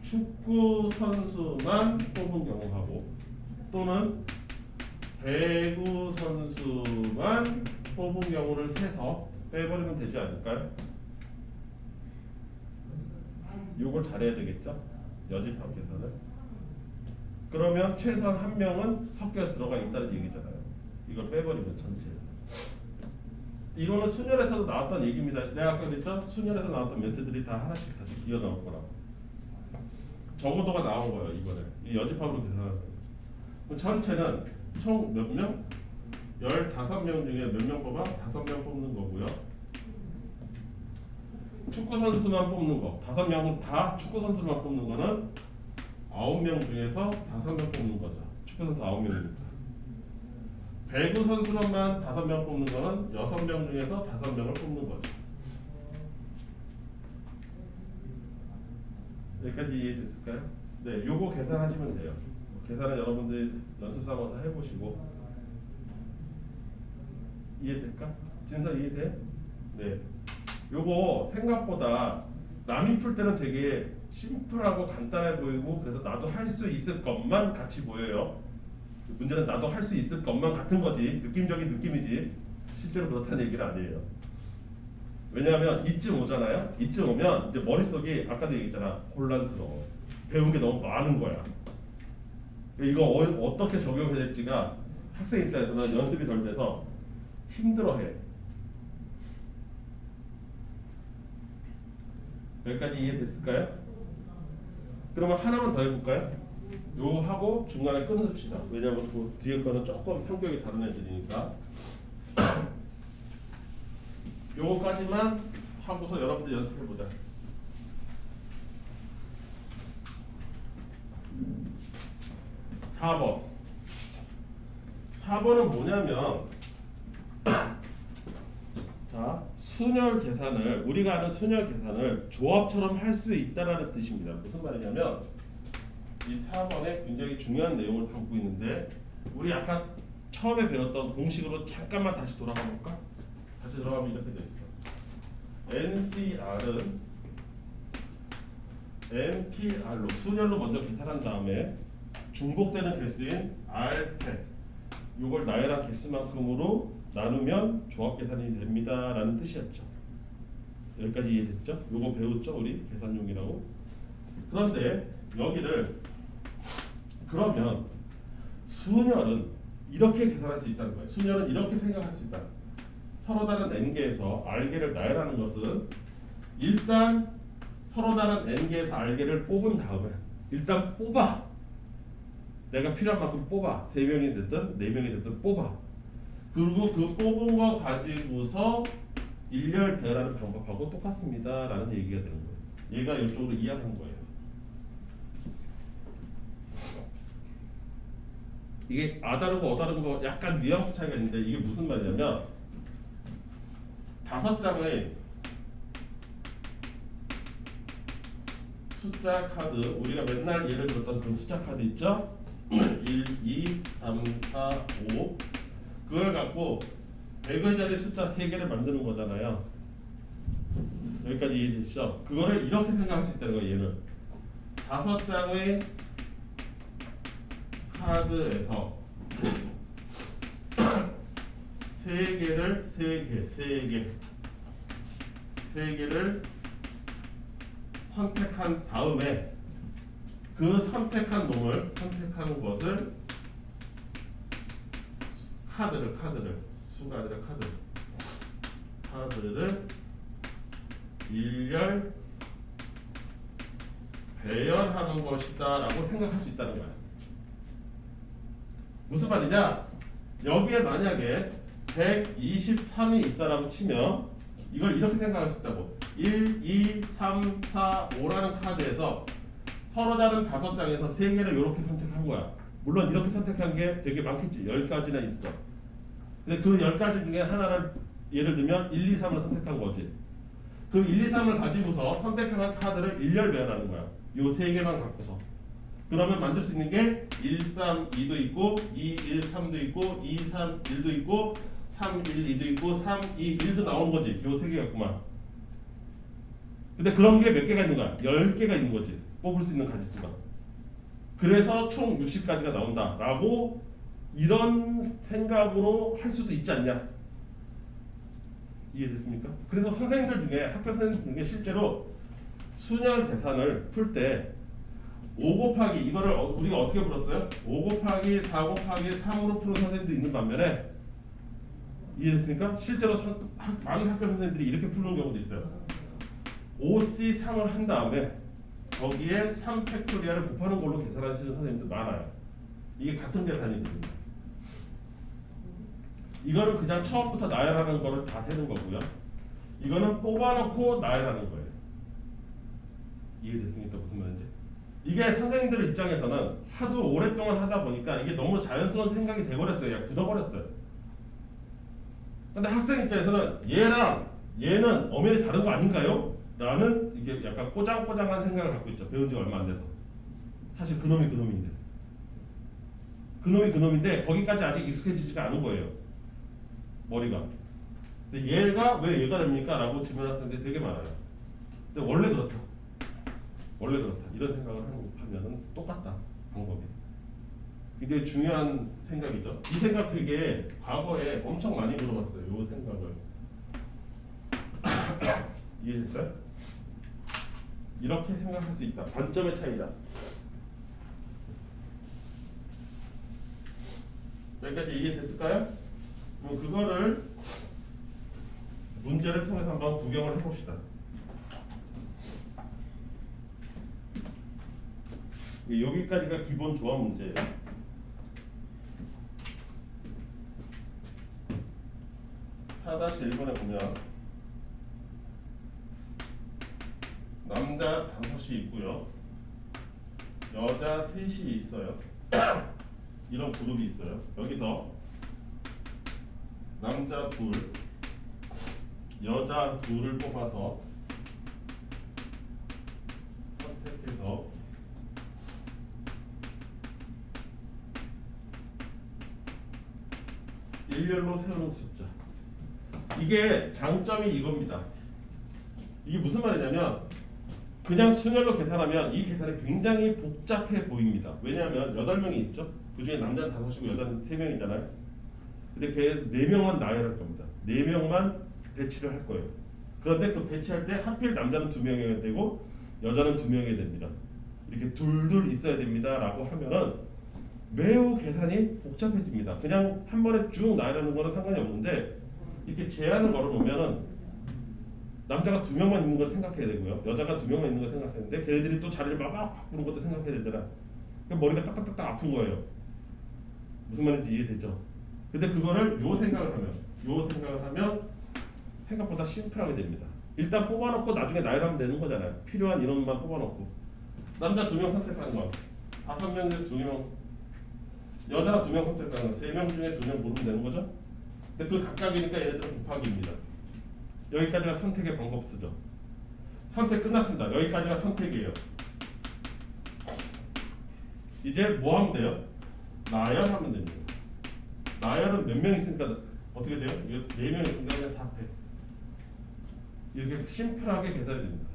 축구 선수만 뽑은 경우하고 또는 배구 선수만 뽑은 경우를 세서 빼버리면 되지 않을까요? 요걸 잘해야 되겠죠? 여집합 계산을. 그러면 최소한 한 명은 섞여 들어가 있다는 얘기잖아요. 이걸 빼버리면 전체. 이거는 순열에서도 나왔던 얘기입니다. 내가 아까 그랬죠? 순열에서 나왔던 멘트들이 다 하나씩 다시 기어 나올 거라고. 적어도가 나온 거예요. 이번에 이 여집합으로 계산하는 거죠. 그럼 전체는 총 몇 명? 15명 중에 몇 명 뽑아? 5명 뽑는 거고요. 축구 선수만 뽑는 거 5명은 다 축구 선수만 뽑는 거는 9명 중에서 5명 뽑는 거죠. 축구 선수 9명이니까. 배구 선수만 5명 뽑는 거는 6명 중에서 5명을 뽑는 거죠. 여기까지 이해됐을까요? 네, 요거 계산하시면 돼요. 계산은 여러분들 연습 삼아서 해보시고. 이해될까? 진서 이해돼? 네. 요거 생각보다 남이 풀 때는 되게 심플하고 간단해 보이고 그래서 나도 할 수 있을 것만 같이 보여요. 문제는 나도 할 수 있을 것만 같은 거지. 느낌적인 느낌이지 실제로 그렇다는 얘기는 아니에요. 왜냐하면 이쯤 오잖아요. 이쯤 오면 이제 머릿속이 아까도 얘기했잖아. 혼란스러워. 배운 게 너무 많은 거야. 이거 어떻게 적용해야 될지가 학생 입장에서는 연습이 덜 돼서 힘들어해. 여기까지 이해됐을까요? 그러면 하나만 더 해볼까요? 요거 하고 중간에 끊읍시다. 왜냐하면 그 뒤에 거는 조금 성격이 다른 애들이니까. 요거까지만 하고서 여러분들 연습해보자. 4번. 4번은 뭐냐면 자, 순열 계산을 우리가 아는 순열 계산을 조합처럼 할 수 있다라는 뜻입니다. 무슨 말이냐면 이 4번에 굉장히 중요한 내용을 담고 있는데 우리 아까 처음에 배웠던 공식으로 잠깐만 다시 돌아가 볼까? 다시 돌아가면 이렇게 돼 있어. NCR은 NPR로 순열로 먼저 계산한 다음에 중복되는 개수인 R택 이걸 나열한 개수만큼으로 나누면 조합 계산이 됩니다 라는 뜻이었죠. 여기까지 이해됐죠? 요거 배웠죠? 우리 계산용이라고. 그런데 여기를 그러면 순열은 이렇게 계산할 수 있다는 거예요. 순열은 이렇게 생각할 수 있다. 서로 다른 n개에서 r개를 나열하는 것은 일단 서로 다른 n개에서 r개를 뽑은 다음에 일단 뽑아. 내가 필요한 만큼 뽑아. 3명이 됐든 4명이 됐든 뽑아. 그리고 그 뽑은 거 가지고서 일렬 배열하는 방법하고 똑같습니다 라는 얘기가 되는 거예요. 얘가 이쪽으로 이해한 거예요. 이게 아다르고 어다른 거 약간 뉘앙스 차이가 있는데 이게 무슨 말이냐면 5장의 숫자 카드 우리가 맨날 예를 들었던 그 숫자 카드 있죠? 1, 2, 3, 4, 5 그걸 갖고 100의 자리 숫자 3개를 만드는 거잖아요. 여기까지 이해되시죠? 그거를 이렇게 생각할 수 있다는 거예요. 얘는 5장의 카드에서 3개를 선택한 다음에 그 선택한 것을 수가 아니라 카드를 일렬 배열하는 것이다 라고 생각할 수 있다는 거야. 무슨 말이냐? 여기에 만약에 123이 있다라고 치면 이걸 이렇게 생각할 수 있다고. 1, 2, 3, 4, 5라는 카드에서 서로 다른 5장에서 3개를 이렇게 선택한 거야. 물론 이렇게 선택한 게 되게 많겠지. 10가지나 있어. 근데 그 10가지 중에 하나를 예를 들면 1, 2, 3을 선택한 거지. 그 1, 2, 3을 가지고서 선택한 카드를 일렬 배열하는 거야. 요 세 개만 갖고서. 그러면 만들 수 있는 게 1, 3, 2도 있고 2, 1, 3도 있고 2, 3, 1도 있고 3, 1, 2도 있고 3, 2, 1도 나오는 거지. 요 세 개 갖고만. 근데 그런 게 몇 개가 있는 거야? 10개가 있는 거지. 뽑을 수 있는 가지수가. 그래서 총 60가지가 나온다 라고 이런 생각으로 할 수도 있지 않냐. 이해됐습니까? 그래서 선생님들 중에 학교 선생님들 중에 실제로 수열 계산을 풀 때 5 곱하기 이거를 우리가 어떻게 풀었어요? 5 곱하기 4 곱하기 3으로 푸는 선생님도 있는 반면에 이해됐습니까? 실제로 많은 학교 선생님들이 이렇게 푸는 경우도 있어요. 5C3을 한 다음에 거기에 3팩토리얼을 곱하는 걸로 계산하시는 선생님들 많아요. 이게 같은 계산이거든요. 이거는 그냥 처음부터 나열하는 거를 다 세는 거고요. 이거는 뽑아놓고 나열하는 거예요. 이해됐습니까? 무슨 말인지? 이게 선생님들 입장에서는 하도 오랫동안 하다 보니까 이게 너무 자연스러운 생각이 돼버렸어요. 그냥 굳어버렸어요. 근데 학생 입장에서는 얘랑 얘는 엄연히 다른 거 아닌가요? 라는 이게 약간 꼬장꼬장한 생각을 갖고 있죠. 배운 지가 얼마 안 돼서. 사실 그놈이 그놈인데. 그놈이 그놈인데 거기까지 아직 익숙해지지가 않은 거예요. 머리가. 근데 얘가 왜 얘가 됩니까? 라고 질문하시는데 되게 많아요. 근데 원래 그렇다. 원래 그렇다. 이런 생각을 하면은 똑같다. 방법이. 굉장히 중요한 생각이죠. 이 생각 되게 과거에 엄청 많이 물어봤어요. 이 생각을. 이해됐어요? 이렇게 생각할 수 있다. 관점의 차이다. 여기까지 이해됐을까요? 그럼 그거를 문제를 통해서 한번 구경을 해봅시다. 여기까지가 기본 조합 문제예요. 4-1번에 보면 남자 5이 있고요. 여자 3이 있어요. 이런 그룹이 있어요. 여기서 남자 2, 여자 2를 뽑아서 선택해서 일렬로 세우는 숫자. 이게 장점이 이겁니다. 이게 무슨 말이냐면 그냥 순열로 계산하면 이 계산이 굉장히 복잡해 보입니다. 왜냐하면 8명이 있죠. 그 중에 남자는 5이고 여자는 3명이잖아요. 근데 걔 4명만 나열할 겁니다. 4명만 배치를 할 거예요. 그런데 그 배치할 때 하필 남자는 2명이어야 되고 여자는 2명이어야 됩니다. 이렇게 둘둘 있어야 됩니다. 라고 하면은 매우 계산이 복잡해집니다. 그냥 한 번에 쭉 나열하는 거는 상관이 없는데 이렇게 제한을 걸어놓으면은 남자가 2명만 있는 걸 생각해야 되고요. 여자가 2명만 있는 걸 생각해야 되는데 걔네들이 또 자리를 막 바꾸는 것도 생각해야 되잖아. 그러니까 머리가 딱딱딱딱 아픈 거예요. 무슨 말인지 이해되죠? 근데 그거를 요 생각을 하면 생각보다 심플하게 됩니다. 일단 뽑아놓고 나중에 나열하면 되는 거잖아요. 필요한 인원만 뽑아놓고 남자 2명 선택하는 거 5명 중에 2명, 여자 2명 선택하는 거 3명 중에 2명 고르면 되는 거죠. 근데 그 각각이니까 얘네들은 곱하기입니다. 여기까지가 선택의 방법 쓰죠. 선택 끝났습니다. 여기까지가 선택이에요. 이제 뭐 하면 돼요? 나열하면 됩니다. 나열은 몇 명 있으니까 어떻게 돼요? 4명 있으니까 그냥 4패. 이렇게 심플하게 계산이 됩니다.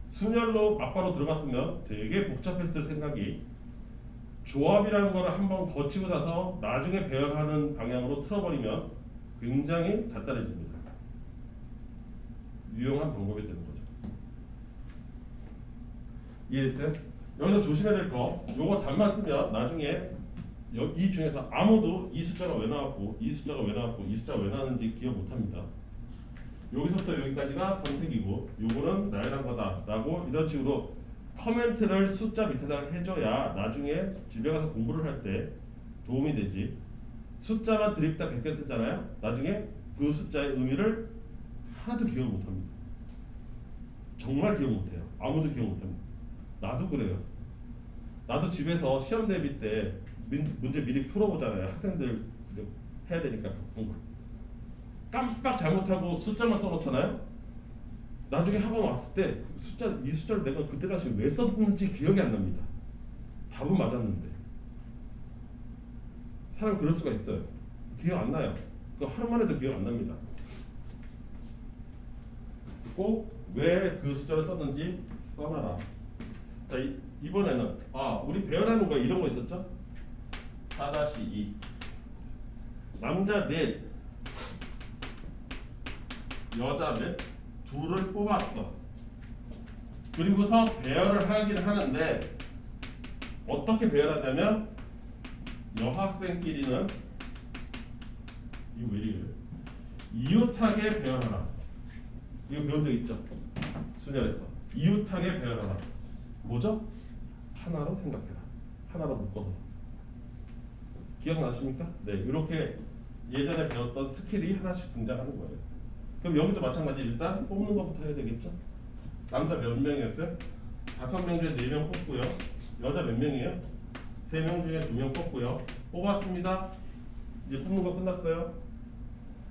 순열로 막바로 들어갔으면 되게 복잡했을 생각이 조합이라는 거를 한번 거치고 나서 나중에 배열하는 방향으로 틀어버리면 굉장히 간단해집니다. 유용한 방법이 되는 거죠. 이해됐어요? 여기서 조심해야 될 거, 요거 답만 쓰면 나중에 이 중에서 아무도 이 숫자가 왜 나왔고 이 숫자가 왜 나왔고 이 숫자가 왜 나왔는지 기억 못합니다. 여기서부터 여기까지가 선택이고 요거는 나열한 거다 라고 이런 식으로 커멘트를 숫자 밑에다가 해줘야 나중에 집에 가서 공부를 할 때 도움이 되지. 숫자만 드립다 100개 쓰잖아요. 나중에 그 숫자의 의미를 하나도 기억 못합니다. 정말 기억 못해요. 아무도 기억 못합니다. 나도 그래요. 나도 집에서 시험 대비 때 문제 미리 풀어보잖아요. 학생들 해야 되니까 바쁜 걸. 깜빡 잘못하고 숫자만 써놓잖아요. 나중에 학원 왔을 때 이 숫자를 내가 그때 당시 왜 썼는지 기억이 안 납니다. 답은 맞았는데. 사람 그럴 수가 있어요. 기억 안 나요. 그 하루만 해도 기억 안 납니다. 꼭 왜 그 숫자를 썼는지 써놔라. 자, 이번에는 우리 배열하는 거 이런 거 있었죠? 4-2 남자 넷 여자 넷 둘을 뽑았어. 그리고서 배열을 하긴 하는데 어떻게 배열하냐면 여학생끼리는 이거 왜 이래요? 이웃하게 배열하라. 이거 배운 적 있죠? 수련회 거. 이웃하게 배열하라. 뭐죠? 하나로 생각해라. 하나로 묶어서. 기억나십니까? 네, 이렇게 예전에 배웠던 스킬이 하나씩 등장하는 거예요. 그럼 여기도 마찬가지. 일단 뽑는 것부터 해야 되겠죠? 남자 몇 명이었어요? 5명 중에 4명 뽑고요. 여자 몇 명이에요? 3명 중에 2명 뽑고요. 뽑았습니다. 이제 뽑는 거 끝났어요.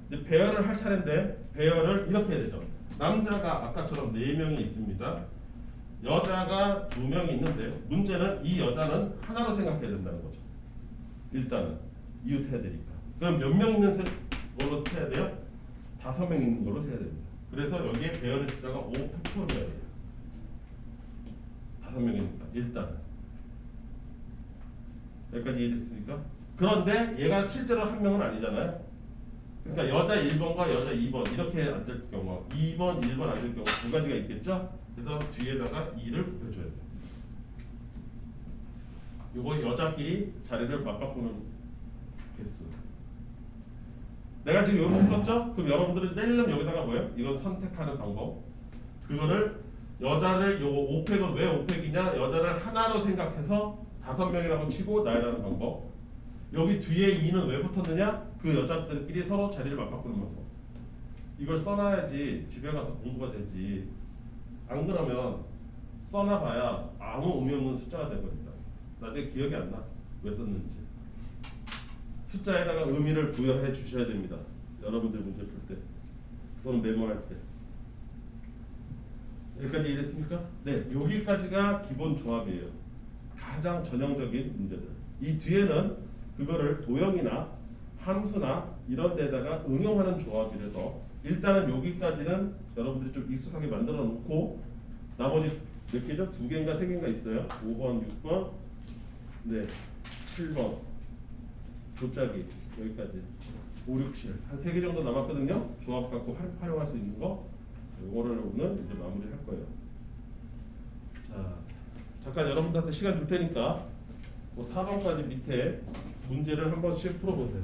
이제 배열을 할 차례인데 배열을 이렇게 해야 되죠. 남자가 아까처럼 4명이 있습니다. 여자가 2명이 있는데 문제는 이 여자는 하나로 생각해야 된다는 거죠. 일단은 이웃해야 되니까. 그럼 몇 명 있는 걸로 세야 돼요? 5명 있는 걸로 세야 됩니다. 그래서 여기에 배열의 숫자가 5팩토리얼이에요. 5명이니까 일단은. 여기까지 이해됐습니까? 그런데 얘가 실제로 한 명은 아니잖아요. 그러니까 여자 1번과 여자 2번 이렇게 앉을 경우 2번, 1번 앉을 경우 두 가지가 있겠죠? 그래서 뒤에다가 2를 붙여줘야 돼요. 요거 여자끼리 자리를 맞바꾸는 개수. 내가 지금 이렇게 썼죠? 그럼 여러분들은 떼려면 여기다가 뭐예요? 이건 선택하는 방법. 그거를 여자를 요거 5팩은 왜 5팩이냐? 여자를 하나로 생각해서 5명이라고 치고 나열하는 방법. 여기 뒤에 2는 왜 붙었느냐? 그 여자들끼리 서로 자리를 맞바꾸는 방법. 이걸 써놔야지 집에 가서 공부가 되지. 안 그러면 써놔봐야 아무 의미 없는 숫자가 되거든요. 나중에 기억이 안 나. 왜 썼는지. 숫자에다가 의미를 부여해 주셔야 됩니다. 여러분들 문제 풀 때 또는 메모할 때. 여기까지 이해됐습니까? 네, 여기까지가 기본 조합이에요. 가장 전형적인 문제들. 이 뒤에는 그거를 도형이나 함수나 이런 데다가 응용하는 조합이라서 일단은 여기까지는 여러분들이 좀 익숙하게 만들어 놓고 나머지 몇 개죠? 2개인가 3개인가 있어요. 5번, 6번, 네, 7번 조짜기 여기까지 5, 6, 7 한 3개 정도 남았거든요. 조합 갖고 활용할 수 있는 거 이거를 오늘 이제 마무리할 거예요. 자, 잠깐 여러분들한테 시간 줄 테니까 뭐 4번까지 밑에 문제를 한 번씩 풀어보세요.